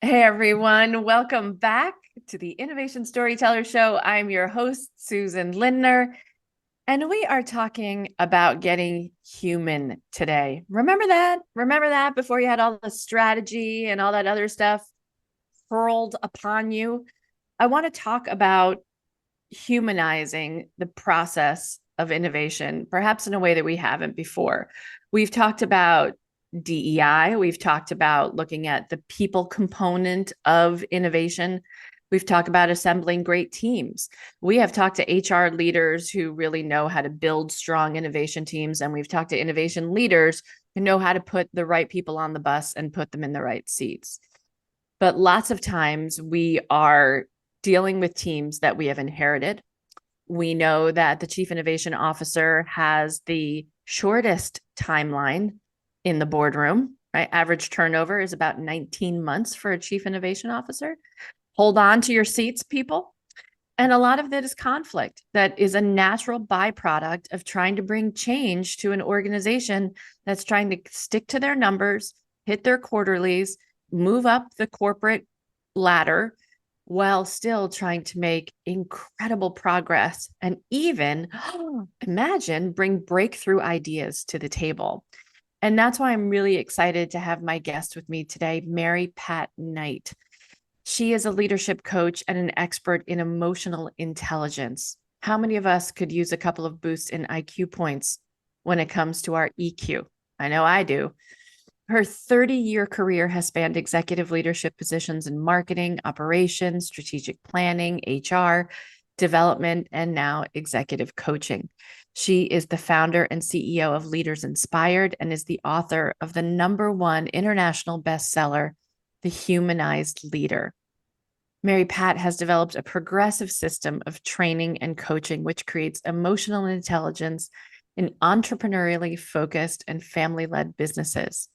Hey everyone, welcome back to the Innovation Storyteller Show. I'm your host, Susan Lindner, and we are talking about getting human today. Remember that? Remember that before you had all the strategy and all that other stuff hurled upon you? I want to talk about humanizing the process of innovation, perhaps in a way that we haven't before. We've talked about DEI, we've talked about looking at the people component of innovation. We've talked about assembling great teams. We have talked to HR leaders who really know how to build strong innovation teams. And we've talked to innovation leaders who know how to put the right people on the bus and put them in the right seats. But lots of times we are dealing with teams that we have inherited. We know that the chief innovation officer has the shortest timeline in the boardroom, right? Average turnover is about 19 months for a chief innovation officer. Hold on to your seats, people. And a lot of that is conflict that is a natural byproduct of trying to bring change to an organization that's trying to stick to their numbers, hit their quarterlies, move up the corporate ladder while still trying to make incredible progress and even imagine bring breakthrough ideas to the table. And that's why I'm really excited to have my guest with me today, Mary Pat Knight. She is a leadership coach and an expert in emotional intelligence. How many of us could use a couple of boosts in IQ points when it comes to our EQ? I know I do. Her 30-year career has spanned executive leadership positions in marketing, operations, strategic planning, HR, development, and now executive coaching. She is the founder and CEO of Leaders Inspired and is the author of the #1 international bestseller, The Humanized Leader. Mary Pat has developed a progressive system of training and coaching, which creates emotional intelligence in entrepreneurially focused and family-led businesses.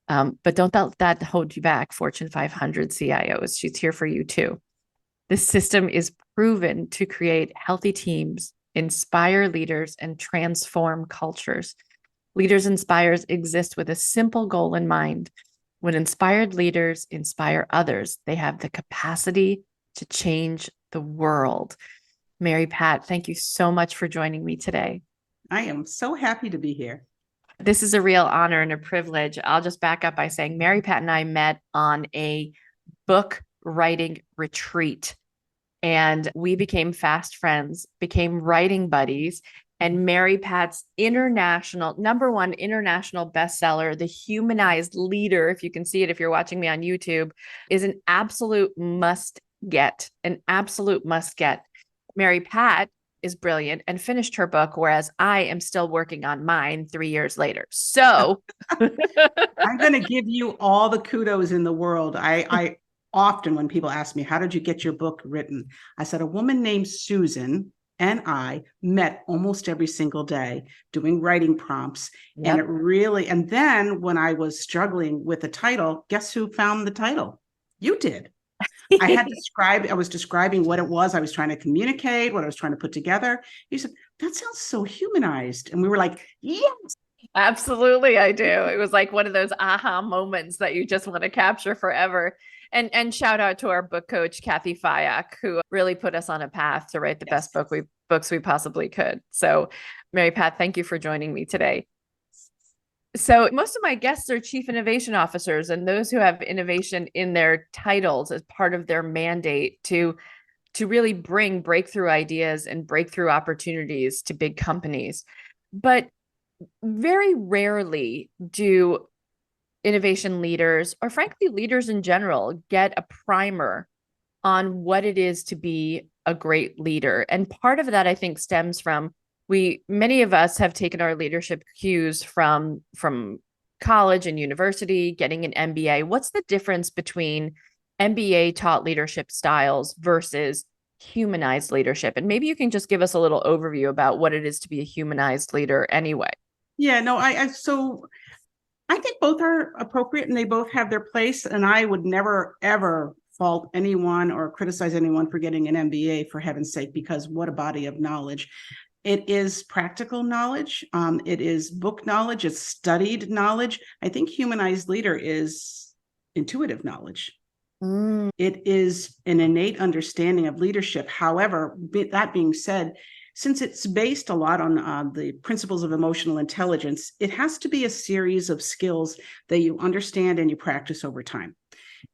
But don't let that hold you back, Fortune 500 CIOs. She's here for you too. This system is proven to create healthy teams, inspire leaders, and transform cultures. Leaders Inspires exist with a simple goal in mind. When inspired leaders inspire others, they have the capacity to change the world. Mary Pat, thank you so much for joining me today. I am so happy to be here. This is a real honor and a privilege. I'll just back up by saying Mary Pat and I met on a book writing retreat, and we became fast friends, became writing buddies. And Mary Pat's international #1 international bestseller, The Humanized Leader, if you can see it, if you're watching me on YouTube, is an absolute must get, an absolute must get. Mary Pat is brilliant and finished her book, whereas I am still working on mine 3 years later. So I'm going to give you all the kudos in the world. I often, when people ask me, how did you get your book written? I said, a woman named Susan and I met almost every single day doing writing prompts. Yep. And then when I was struggling with the title, guess who found the title? You did. I was describing what it was I was trying to communicate, what I was trying to put together. You said, that sounds so humanized. And we were like, yes. Absolutely, I do. It was like one of those aha moments that you just want to capture forever. And shout out to our book coach, Kathy Fayak, who really put us on a path to write the best books we possibly could. So, Mary Pat, thank you for joining me today. So most of my guests are chief innovation officers and those who have innovation in their titles as part of their mandate to really bring breakthrough ideas and breakthrough opportunities to big companies. But very rarely do innovation leaders, or frankly, leaders in general, get a primer on what it is to be a great leader. And part of that, I think, stems from many of us have taken our leadership cues from college and university, getting an MBA. What's the difference between MBA taught leadership styles versus humanized leadership? And maybe you can just give us a little overview about what it is to be a humanized leader anyway. Yeah, no, so I think both are appropriate and they both have their place. And I would never, ever fault anyone or criticize anyone for getting an MBA, for heaven's sake, because what a body of knowledge. It is practical knowledge. It is book knowledge. It's studied knowledge. I think humanized leader is intuitive knowledge. Mm. It is an innate understanding of leadership. However, that being said, since it's based a lot on the principles of emotional intelligence, it has to be a series of skills that you understand and you practice over time.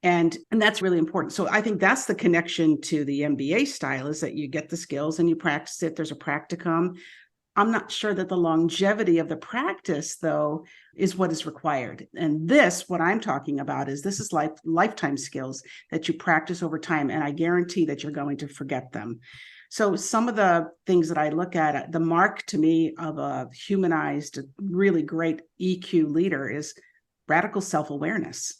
And that's really important. So I think that's the connection to the MBA style, is that you get the skills and you practice it. There's a practicum. I'm not sure that the longevity of the practice, though, is what is required. And this, what I'm talking about, is this is lifetime skills that you practice over time. And I guarantee that you're going to forget them. So some of the things that I look at, the mark to me of a humanized, really great EQ leader is radical self-awareness.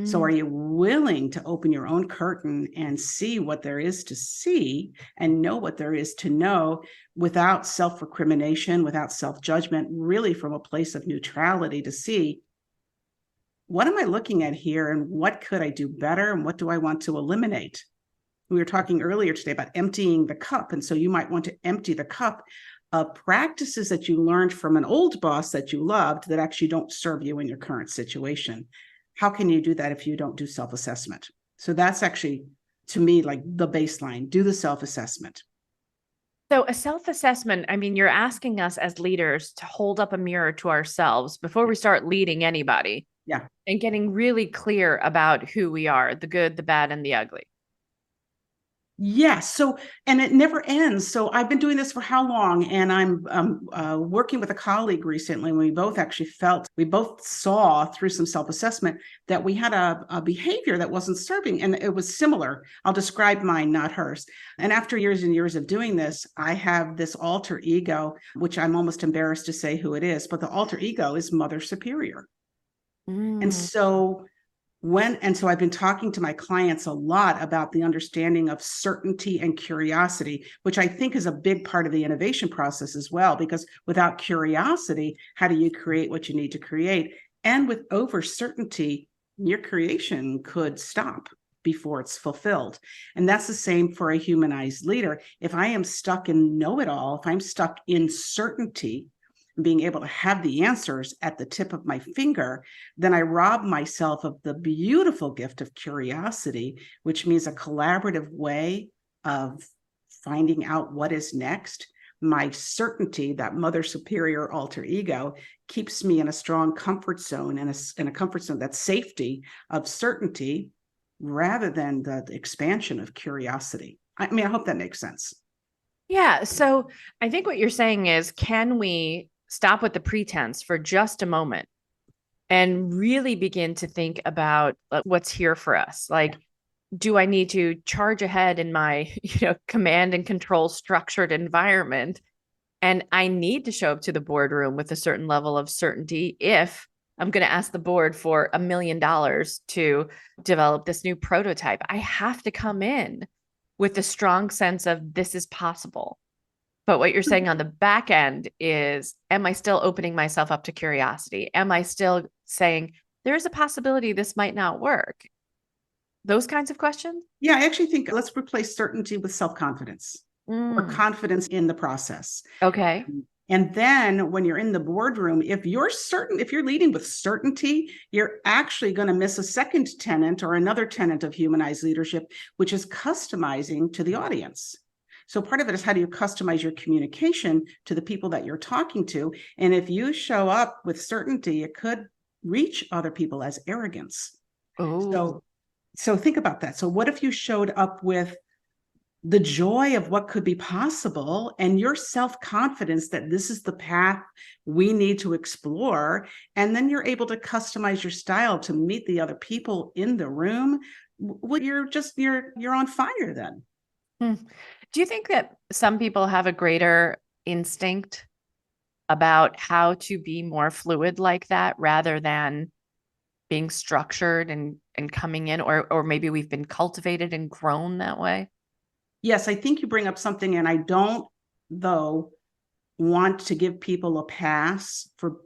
So are you willing to open your own curtain and see what there is to see and know what there is to know without self-recrimination, without self-judgment, really from a place of neutrality to see, what am I looking at here and what could I do better and what do I want to eliminate? We were talking earlier today about emptying the cup. And so you might want to empty the cup of practices that you learned from an old boss that you loved that actually don't serve you in your current situation. How can you do that if you don't do self-assessment? So that's actually, to me, like the baseline. Do the self-assessment. So a self-assessment, I mean, you're asking us as leaders to hold up a mirror to ourselves before we start leading anybody. Yeah. And getting really clear about who we are, the good, the bad, and the ugly. Yes. So, and it never ends. So I've been doing this for how long? And I'm working with a colleague recently. And we both saw through some self-assessment that we had a behavior that wasn't serving. And it was similar. I'll describe mine, not hers. And after years and years of doing this, I have this alter ego, which I'm almost embarrassed to say who it is, but the alter ego is Mother Superior. And so I've been talking to my clients a lot about the understanding of certainty and curiosity, which I think is a big part of the innovation process as well, because without curiosity, how do you create what you need to create? And with over certainty, your creation could stop before it's fulfilled. And that's the same for a humanized leader. If I am stuck in know-it-all, if I'm stuck in certainty, being able to have the answers at the tip of my finger, then I rob myself of the beautiful gift of curiosity, which means a collaborative way of finding out what is next. My certainty, that Mother Superior alter ego, keeps me in a strong comfort zone, and in a comfort zone, that's safety of certainty, rather than the expansion of curiosity. I mean, I hope that makes sense. Yeah. So I think what you're saying is, can we stop with the pretense for just a moment and really begin to think about what's here for us? Like, do I need to charge ahead in my, command and control structured environment? And I need to show up to the boardroom with a certain level of certainty if I'm going to ask the board for $1 million to develop this new prototype. I have to come in with a strong sense of this is possible. But what you're saying on the back end is, am I still opening myself up to curiosity? Am I still saying there's a possibility this might not work? Those kinds of questions? Yeah, I actually think let's replace certainty with self-confidence or confidence in the process. Okay. And then when you're in the boardroom, if you're leading with certainty, you're actually going to miss a second tenet or another tenet of humanized leadership, which is customizing to the audience. So part of it is, how do you customize your communication to the people that you're talking to? And if you show up with certainty, it could reach other people as arrogance. So think about that. So what if you showed up with the joy of what could be possible and your self-confidence that this is the path we need to explore, and then you're able to customize your style to meet the other people in the room? Well, you're on fire then. Do you think that some people have a greater instinct about how to be more fluid like that, rather than being structured and coming in, or maybe we've been cultivated and grown that way? Yes, I think you bring up something, and I don't, though, want to give people a pass for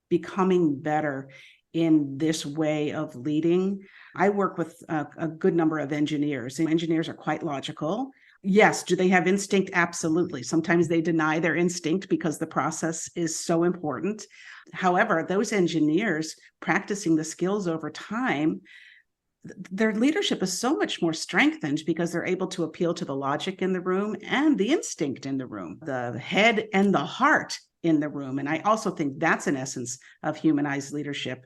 becoming better in this way of leading. I work with a good number of engineers, and engineers are quite logical. Yes, do they have instinct? Absolutely. Sometimes they deny their instinct because the process is so important. However, those engineers practicing the skills over time their leadership is so much more strengthened because they're able to appeal to the logic in the room and the instinct in the room, the head and the heart in the room. And I also think that's an essence of humanized leadership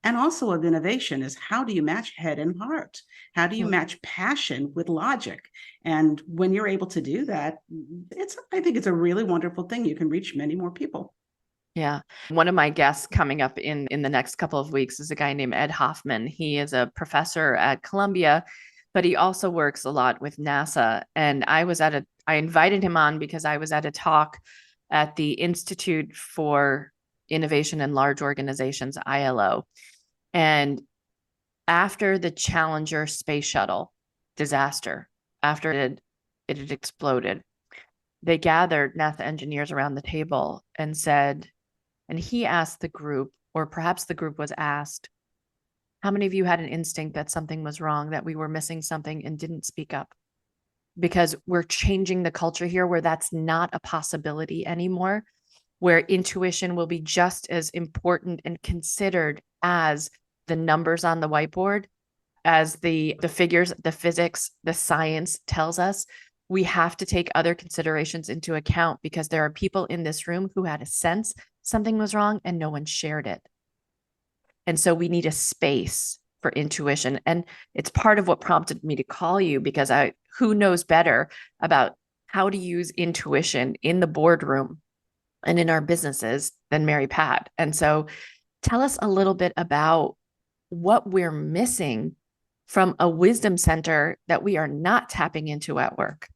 and also of innovation, is how do you match head and heart? How do you match passion with logic? And when you're able to do that, I think it's a really wonderful thing. You can reach many more people. Yeah. One of my guests coming up in the next couple of weeks is a guy named Ed Hoffman. He is a professor at Columbia, but he also works a lot with NASA. And I invited him on because I was at a talk at the Institute for Innovation in Large Organizations, ILO. And after the Challenger space shuttle disaster, after it had exploded, they gathered NASA engineers around the table and said, and he asked the group, or perhaps the group was asked, how many of you had an instinct that something was wrong, that we were missing something and didn't speak up? Because we're changing the culture here where that's not a possibility anymore, where intuition will be just as important and considered as the numbers on the whiteboard, as the figures, the physics, the science tells us. We have to take other considerations into account because there are people in this room who had a sense something was wrong and no one shared it. And so we need a space for intuition. And it's part of what prompted me to call you, because who knows better about how to use intuition in the boardroom and in our businesses than Mary Pat. And so tell us a little bit about what we're missing from a wisdom center that we are not tapping into at work.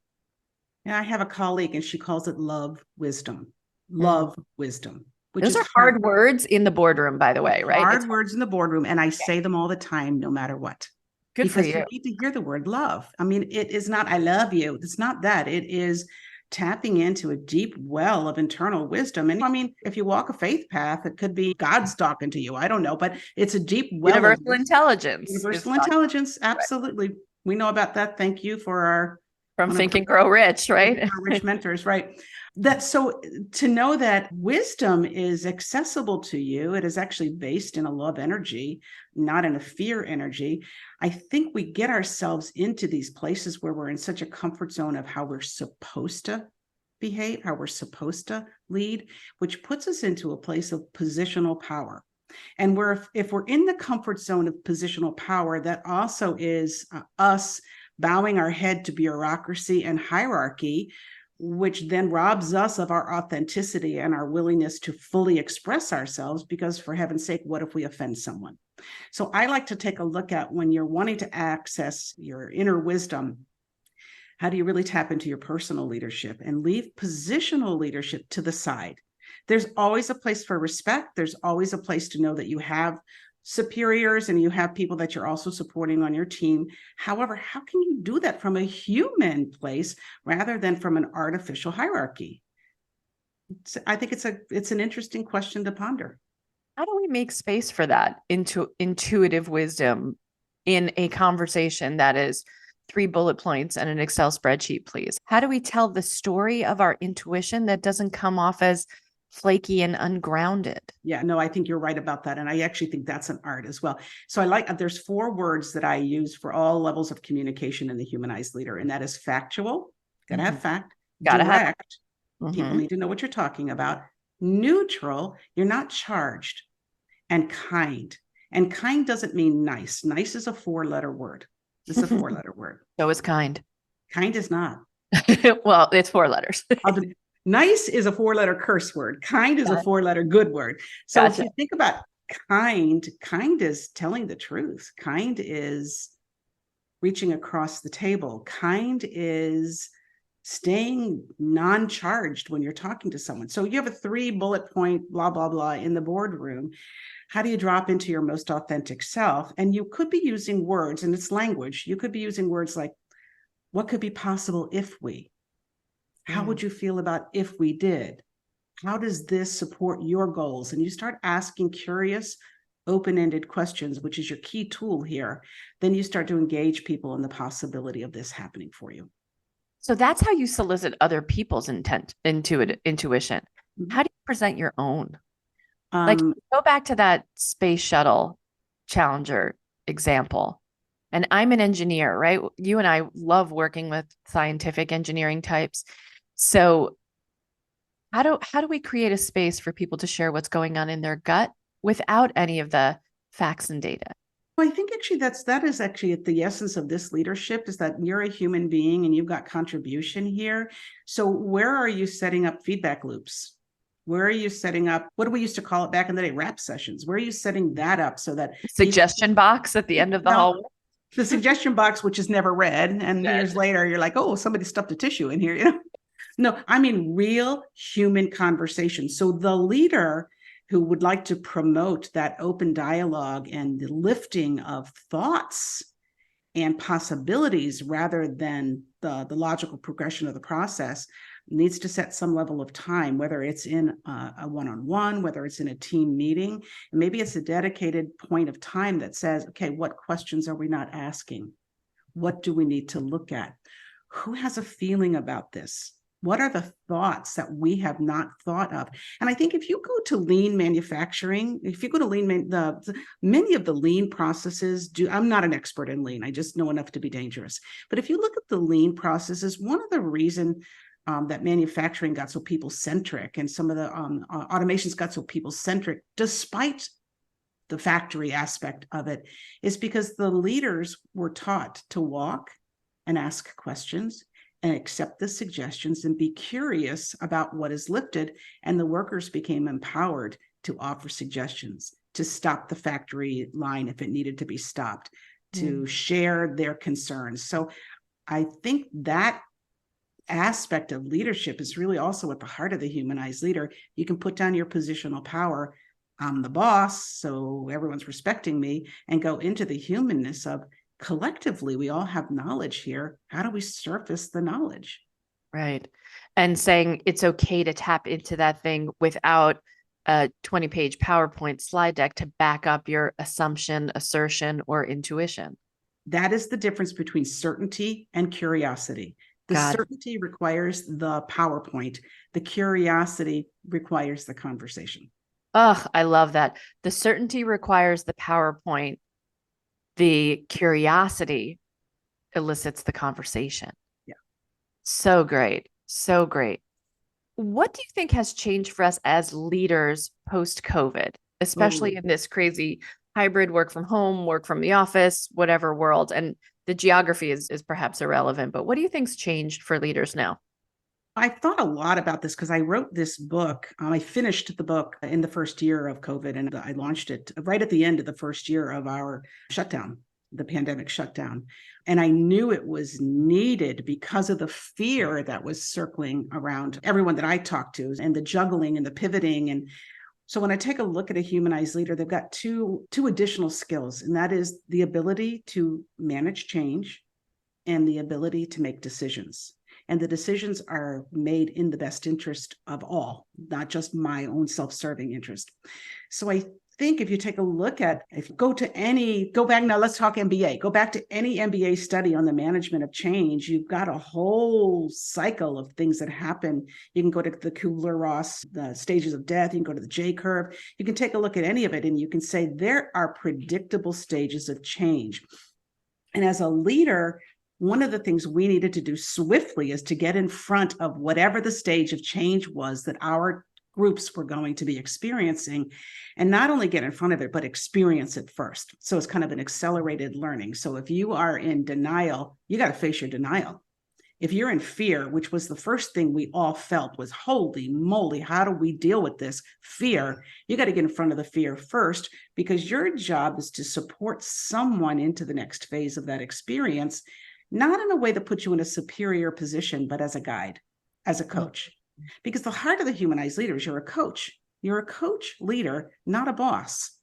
Yeah, I have a colleague and she calls it love wisdom. Love wisdom. Those are hard words in the boardroom, by the way, right? Hard words in the boardroom. And I say them all the time, no matter what. Good for you. Because you need to hear the word love. I mean, it is not, I love you. It's not that. It is tapping into a deep well of internal wisdom. And I mean, if you walk a faith path, it could be God's talking to you. I don't know, but it's a deep well. Universal intelligence. Universal intelligence. Absolutely. Right. We know about that. Thank you for our From Think and Grow Rich, right? Rich mentors, right? So to know that wisdom is accessible to you, it is actually based in a love energy, not in a fear energy. I think we get ourselves into these places where we're in such a comfort zone of how we're supposed to behave, how we're supposed to lead, which puts us into a place of positional power. And if we're in the comfort zone of positional power, that also is us bowing our head to bureaucracy and hierarchy, which then robs us of our authenticity and our willingness to fully express ourselves, because for heaven's sake, what if we offend someone? So I like to take a look at, when you're wanting to access your inner wisdom, how do you really tap into your personal leadership and leave positional leadership to the side? There's always a place for respect. There's always a place to know that you have superiors and you have people that you're also supporting on your team. However, how can you do that from a human place rather than from an artificial hierarchy? I think it's an interesting question to ponder. How do we make space for that intuitive wisdom in a conversation that is 3 bullet points and an Excel spreadsheet, please? How do we tell the story of our intuition that doesn't come off as flaky and ungrounded? Yeah, no, I think you're right about that. And I actually think that's an art as well. So there's 4 words that I use for all levels of communication in the humanized leader. And that is factual, gotta have fact, direct, people need to know what you're talking about, neutral, you're not charged, and kind. And kind doesn't mean nice. Nice is a 4-letter word. It's a 4-letter word. So is kind. Kind is not. Well, it's 4 letters. Nice is a 4-letter curse word. Kind is a 4-letter good word. So if you think about kind is telling the truth. Kind is reaching across the table. Kind is staying non-charged when you're talking to someone. So you have a 3 bullet point, blah, blah, blah in the boardroom. How do you drop into your most authentic self? And you could be using words, and it's language. You could be using words like, what could be possible if we? How would you feel about if we did? How does this support your goals? And you start asking curious, open-ended questions, which is your key tool here. Then you start to engage people in the possibility of this happening for you. So that's how you solicit other people's intuition. How do you present your own? Like, go back to that space shuttle Challenger example. And I'm an engineer, right? You and I love working with scientific engineering types. So how do we create a space for people to share what's going on in their gut without any of the facts and data? Well, I think actually that is actually at the essence of this leadership, is that you're a human being and you've got contribution here. So where are you setting up feedback loops? Where are you setting up, what do we used to call it back in the day, rap sessions? Where are you setting that up so that people, Suggestion box at the end of the well, hallway. the suggestion box, which is never read, and years later you're like, oh, somebody stuffed a tissue in here, you know? No, I mean real human conversation. So the leader who would like to promote that open dialogue and the lifting of thoughts and possibilities rather than the logical progression of the process needs to set some level of time, whether it's in a one-on-one, whether it's in a team meeting, and maybe it's a dedicated point of time that says, okay, what questions are we not asking? What do we need to look at? Who has a feeling about this? What are the thoughts that we have not thought of? And I think if you go to lean manufacturing, if you go to lean, many of the lean processes do, I'm not an expert in lean, I just know enough to be dangerous. But if you look at the lean processes, one of the reasons that manufacturing got so people-centric and some of the automations got so people-centric, despite the factory aspect of it, is because the leaders were taught to walk and ask questions and accept the suggestions and be curious about what is lifted. And the workers became empowered to offer suggestions, to stop the factory line if it needed to be stopped, to share their concerns. So I think that aspect of leadership is really also at the heart of the humanized leader. You can put down your positional power. I'm the boss, so everyone's respecting me, and go into the humanness of collectively, we all have knowledge here. How do we surface the knowledge? Right. And saying it's okay to tap into that thing without a 20-page PowerPoint slide deck to back up your assumption, assertion, or intuition. That is the difference between certainty and curiosity. The certainty requires the PowerPoint. The curiosity requires the conversation. Oh, I love that. The certainty requires the PowerPoint. The curiosity elicits the conversation. Yeah. So great. So great. What do you think has changed for us as leaders post-COVID, especially in this crazy hybrid work from home, work from the office, whatever world? And the geography is perhaps irrelevant, but what do you think's changed for leaders now? I thought a lot about this because I wrote this book. I finished the book in the first year of COVID, and I launched it right at the end of the first year of our shutdown, the pandemic shutdown. And I knew it was needed because of the fear that was circling around everyone that I talked to, and the juggling and the pivoting. And so when I take a look at a humanized leader, they've got two additional skills, and that is the ability to manage change and the ability to make decisions. And the decisions are made in the best interest of all, not just my own self-serving interest. So I think if you take a look at, if you go back now, let's talk MBA, go back to any MBA study on the management of change, you've got a whole cycle of things that happen. You can go to the Kubler-Ross, the stages of death, you can go to the J curve, you can take a look at any of it and you can say there are predictable stages of change. And as a leader, one of the things we needed to do swiftly is to get in front of whatever the stage of change was that our groups were going to be experiencing, and not only get in front of it, but experience it first. So it's kind of an accelerated learning. So if you are in denial, you got to face your denial. If you're in fear, which was the first thing we all felt was, holy moly, how do we deal with this fear? You got to get in front of the fear first, because your job is to support someone into the next phase of that experience, not in a way that puts you in a superior position, but as a guide, as a coach. Because the heart of the humanized leader is you're a coach. You're a coach leader, not a boss.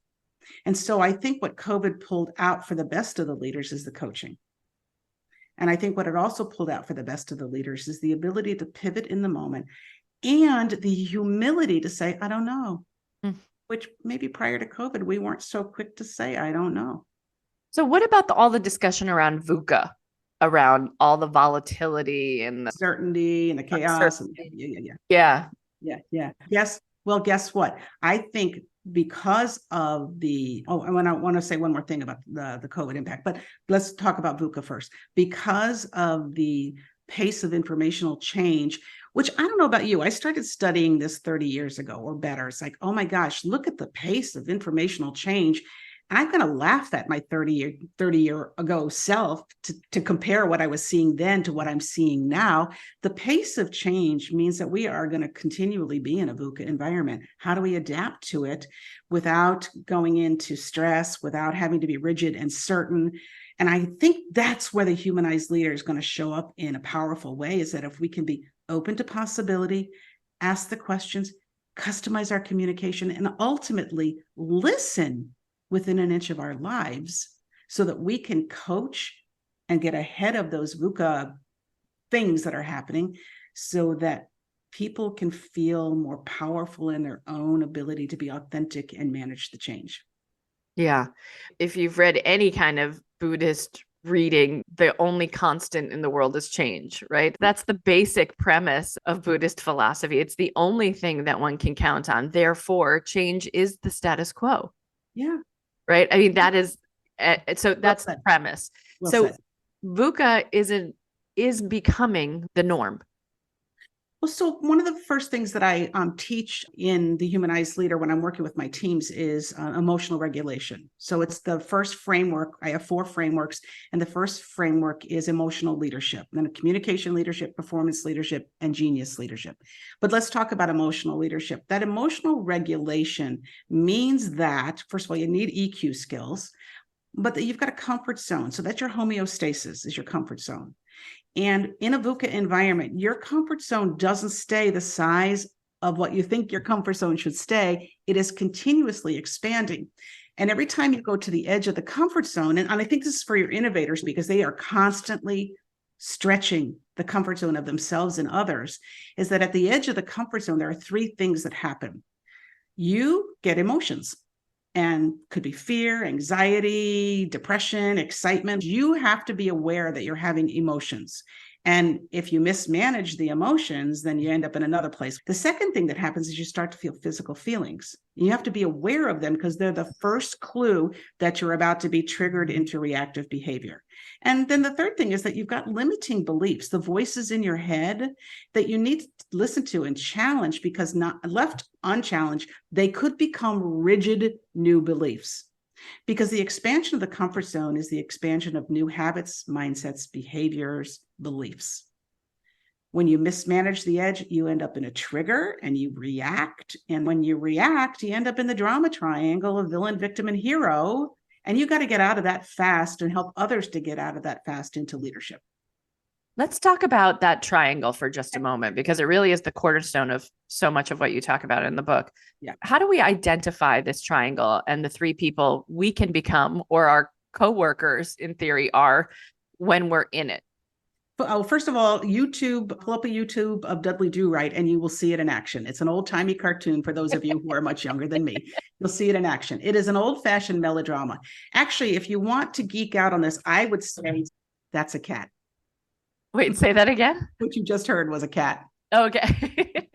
And so I think what COVID pulled out for the best of the leaders is the coaching. And I think what it also pulled out for the best of the leaders is the ability to pivot in the moment and the humility to say, I don't know, which maybe prior to COVID, we weren't so quick to say, I don't know. So what about all the discussion around VUCA, around all the volatility and the certainty and the chaos? And, yeah. Yeah. Yes. Well, guess what? I think because of I want to say one more thing about the COVID impact, but let's talk about VUCA first. Because of the pace of informational change, which I don't know about you, I started studying this 30 years ago or better. It's like, oh my gosh, look at the pace of informational change. And I'm going to laugh at my 30-year ago self to compare what I was seeing then to what I'm seeing now. The pace of change means that we are going to continually be in a VUCA environment. How do we adapt to it without going into stress, without having to be rigid and certain? And I think that's where the humanized leader is going to show up in a powerful way, is that if we can be open to possibility, ask the questions, customize our communication, and ultimately listen within an inch of our lives so that we can coach and get ahead of those VUCA things that are happening so that people can feel more powerful in their own ability to be authentic and manage the change. Yeah. If you've read any kind of Buddhist reading, the only constant in the world is change, right? That's the basic premise of Buddhist philosophy. It's the only thing that one can count on. Therefore, change is the status quo. Yeah. Right. I mean, that is, so that's Well the premise. Well So said. VUCA is becoming the norm. Well, so one of the first things that I teach in the Humanized Leader when I'm working with my teams is emotional regulation. So it's the first framework. I have 4 frameworks, and the first framework is emotional leadership, then communication leadership, performance leadership, and genius leadership. But let's talk about emotional leadership. That emotional regulation means that, first of all, you need EQ skills, but that you've got a comfort zone. So that's your homeostasis, is your comfort zone. And in a VUCA environment, your comfort zone doesn't stay the size of what you think your comfort zone should stay. It is continuously expanding. And every time you go to the edge of the comfort zone, and I think this is for your innovators because they are constantly stretching the comfort zone of themselves and others, is that at the edge of the comfort zone, there are 3 things that happen. You get emotions. And could be fear, anxiety, depression, excitement. You have to be aware that you're having emotions. And if you mismanage the emotions, then you end up in another place. The second thing that happens is you start to feel physical feelings. You have to be aware of them because they're the first clue that you're about to be triggered into reactive behavior. And then the third thing is that you've got limiting beliefs, the voices in your head that you need to listen to and challenge, because not left unchallenged, they could become rigid new beliefs. Because the expansion of the comfort zone is the expansion of new habits, mindsets, behaviors, beliefs. When you mismanage the edge, you end up in a trigger and you react. And when you react, you end up in the drama triangle of villain, victim, and hero. And you got to get out of that fast and help others to get out of that fast into leadership. Let's talk about that triangle for just a moment, because it really is the cornerstone of so much of what you talk about in the book. Yeah. How do we identify this triangle and the 3 people we can become, or our coworkers in theory are, when we're in it? Oh, first of all, pull up a YouTube of Dudley Do-Right and you will see it in action. It's an old-timey cartoon for those of you who are much younger than me. You'll see it in action. It is an old-fashioned melodrama. Actually, if you want to geek out on this, I would say that's a cat. Wait, say that again? What you just heard was a cat. Okay.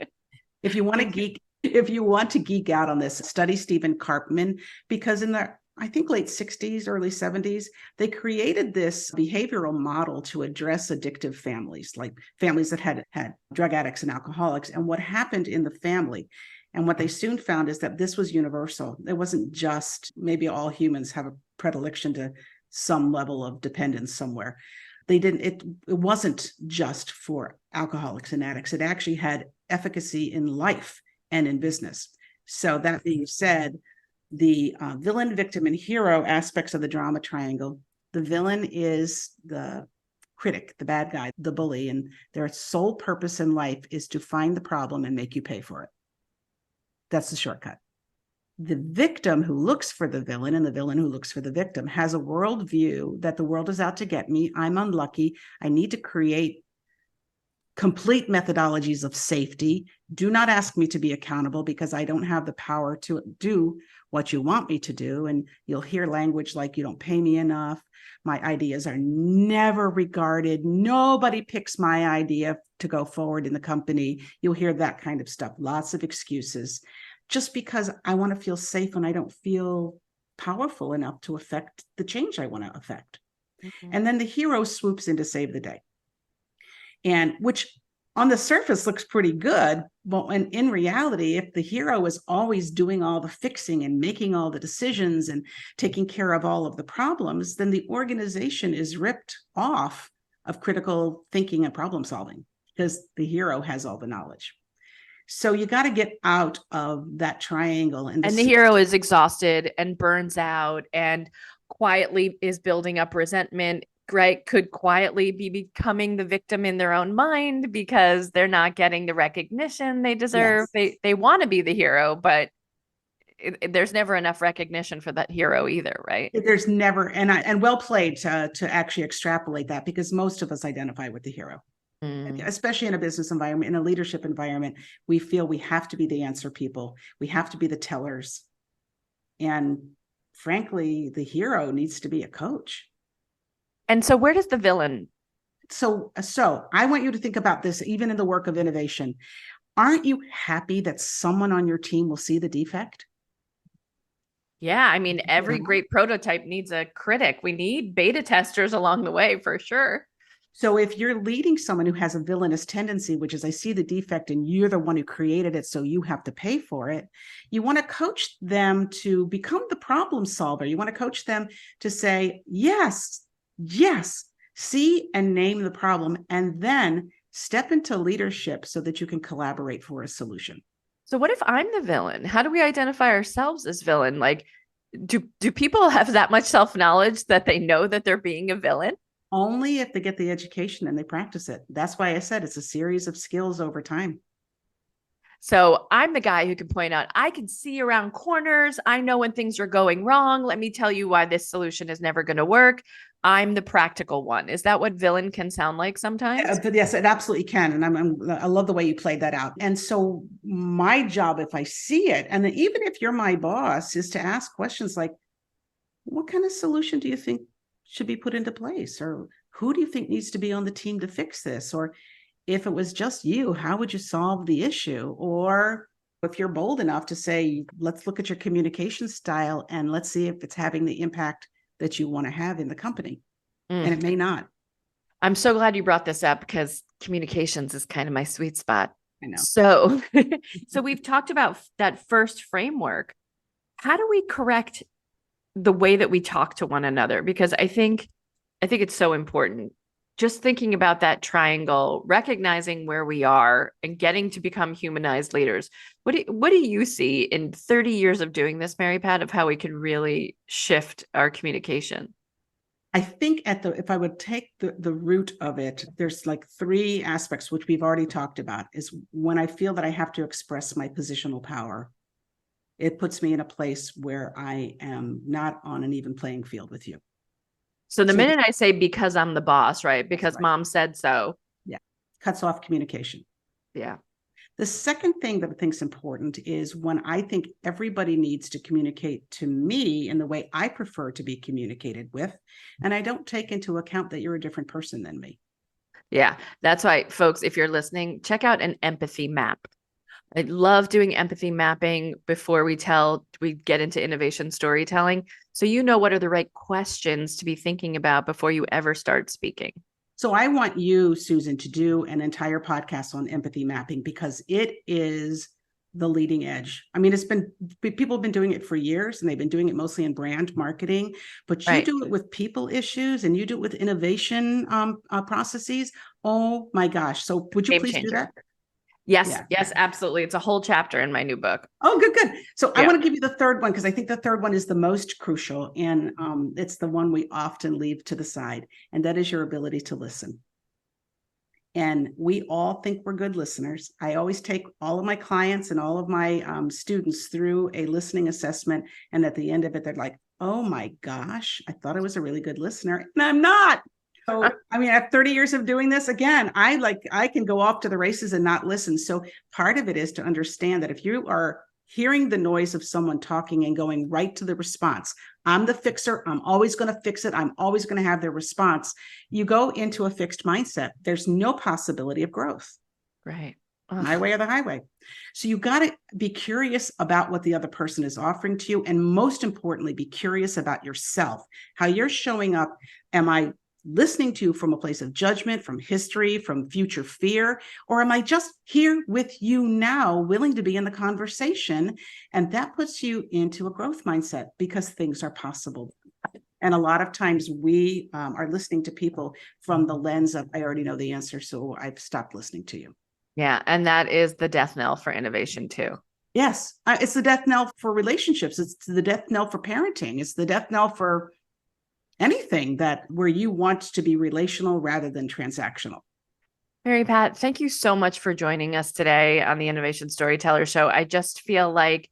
If you want to geek out on this, study Stephen Karpman, because in the I think late 60s, early 70s, they created this behavioral model to address addictive families, like families that had drug addicts and alcoholics, and what happened in the family. And what they soon found is that this was universal. It wasn't just maybe all humans have a predilection to some level of dependence somewhere. It wasn't just for alcoholics and addicts. It actually had efficacy in life and in business. So that being said, the villain, victim, and hero aspects of the drama triangle, the villain is the critic, the bad guy, the bully, and their sole purpose in life is to find the problem and make you pay for it. That's the shortcut. The victim who looks for the villain and the villain who looks for the victim has a worldview that the world is out to get me. I'm unlucky. I need to create complete methodologies of safety. Do not ask me to be accountable because I don't have the power to do what you want me to do. And you'll hear language like, you don't pay me enough. My ideas are never regarded. Nobody picks my idea to go forward in the company. You'll hear that kind of stuff, lots of excuses. just because I want to feel safe and I don't feel powerful enough to affect the change I want to affect. Mhm. And then the hero swoops in to save the day. And which on the surface looks pretty good, but when in reality, if the hero is always doing all the fixing and making all the decisions and taking care of all of the problems, then the organization is ripped off of critical thinking and problem solving because the hero has all the knowledge. So you got to get out of that triangle. And the hero is exhausted and burns out and quietly is building up resentment, right? Could quietly be becoming the victim in their own mind because they're not getting the recognition they deserve. Yes. They want to be the hero, but there's never enough recognition for that hero either, right? There's never, and well played to actually extrapolate that, because most of us identify with the hero. Especially in a business environment, in a leadership environment, we feel we have to be the answer people. We have to be the tellers. And frankly, the hero needs to be a coach. And so where does the villain? So I want you to think about this, even in the work of innovation. Aren't you happy that someone on your team will see the defect? Yeah, I mean, every great prototype needs a critic. We need beta testers along the way for sure. So if you're leading someone who has a villainous tendency, which is I see the defect and you're the one who created it, so you have to pay for it, you want to coach them to become the problem solver. You want to coach them to say, yes, see and name the problem, and then step into leadership so that you can collaborate for a solution. So what if I'm the villain? How do we identify ourselves as villain? Like, do people have that much self-knowledge that they know that they're being a villain? Only if they get the education and they practice it. That's why I said it's a series of skills over time. So I'm the guy who can point out, I can see around corners. I know when things are going wrong. Let me tell you why this solution is never going to work. I'm the practical one. Is that what villain can sound like sometimes? Yes, it absolutely can. And I love the way you played that out. And so my job, if I see it, and even if you're my boss, is to ask questions like, what kind of solution do you think should be put into place? Or who do you think needs to be on the team to fix this? Or if it was just you, how would you solve the issue? Or if you're bold enough to say, let's look at your communication style and let's see if it's having the impact that you want to have in the company. And it may not. I'm so glad you brought this up because communications is kind of my sweet spot. I know. So, so we've talked about that first framework. How do we correct the way that we talk to one another? Because I think it's so important. Just thinking about that triangle, recognizing where we are and getting to become humanized leaders. What do you see in 30 years of doing this, Mary Pat, of how we can really shift our communication? I think if I would take the root of it, there's like three aspects, which we've already talked about, is when I feel that I have to express my positional power, it puts me in a place where I am not on an even playing field with you. So the minute I say, because I'm the boss, right? Because mom said so. Yeah. Cuts off communication. Yeah. The second thing that I think is important is when I think everybody needs to communicate to me in the way I prefer to be communicated with, and I don't take into account that you're a different person than me. Yeah. That's why, folks, if you're listening, check out an empathy map. I love doing empathy mapping before we get into innovation storytelling. So you know what are the right questions to be thinking about before you ever start speaking. So I want you, Susan, to do an entire podcast on empathy mapping because it is the leading edge. I mean, people have been doing it for years and they've been doing it mostly in brand marketing, but you do it with people issues and you do it with innovation processes. Oh my gosh. So would you please do that? Yes, absolutely. It's a whole chapter in my new book. Oh, good. So I want to give you the third one because I think the third one is the most crucial and it's the one we often leave to the side, and that is your ability to listen. And we all think we're good listeners. I always take all of my clients and all of my students through a listening assessment, and at the end of it, they're like, oh my gosh, I thought I was a really good listener, and I'm not. So, I mean, after 30 years of doing this, again, I can go off to the races and not listen. So part of it is to understand that if you are hearing the noise of someone talking and going right to the response, I'm the fixer, I'm always going to fix it, I'm always going to have their response, you go into a fixed mindset. There's no possibility of growth. Right. my way or the highway. So you got to be curious about what the other person is offering to you. And most importantly, be curious about yourself, how you're showing up. Am I listening to you from a place of judgment, from history, from future fear? Or am I just here with you now, willing to be in the conversation? And that puts you into a growth mindset because things are possible. And a lot of times we are listening to people from the lens of, I already know the answer, so I've stopped listening to you. Yeah. And that is the death knell for innovation too. Yes, it's the death knell for relationships. It's the death knell for parenting. It's the death knell for anything that where you want to be relational rather than transactional. Mary Pat, thank you so much for joining us today on the Innovation Storyteller Show. I just feel like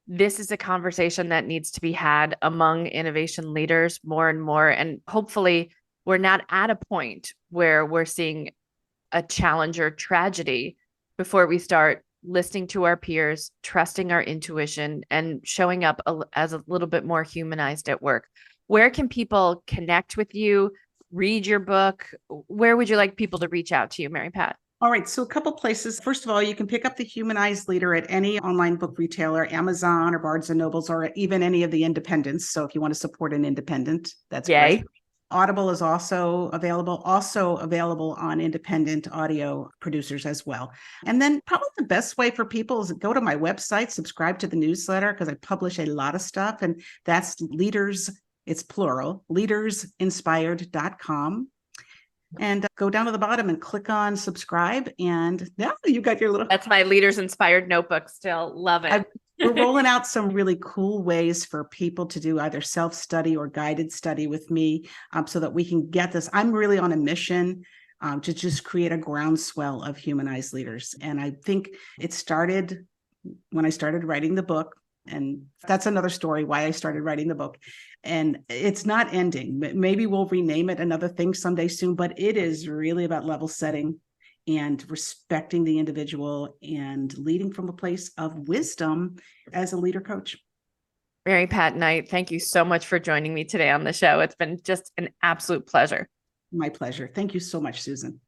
this is a conversation that needs to be had among innovation leaders more and more. And hopefully, we're not at a point where we're seeing a challenge or tragedy before we start listening to our peers, trusting our intuition, and showing up as a little bit more humanized at work. Where can people connect with you, read your book? Where would you like people to reach out to you, Mary Pat? All right, so a couple places. First of all, you can pick up the Humanized Leader at any online book retailer, Amazon or Barnes and Nobles, or even any of the independents. So if you want to support an independent, that's Yay. great. Audible is also available on independent audio producers as well. And then probably the best way for people is go to my website, subscribe to the newsletter, because I publish a lot of stuff. And that's leaders, it's plural, leadersinspired.com. And go down to the bottom and click on subscribe. And now you got your little. That's my Leaders Inspired notebook still. Love it. We're rolling out some really cool ways for people to do either self-study or guided study with me so that we can get this. I'm really on a mission to just create a groundswell of humanized leaders. And I think it started when I started writing the book. And that's another story why I started writing the book. And it's not ending. Maybe we'll rename it another thing someday soon, but it is really about level setting and respecting the individual and leading from a place of wisdom as a leader coach. Mary Pat Knight, thank you so much for joining me today on the show. It's been just an absolute pleasure. My pleasure. Thank you so much, Susan.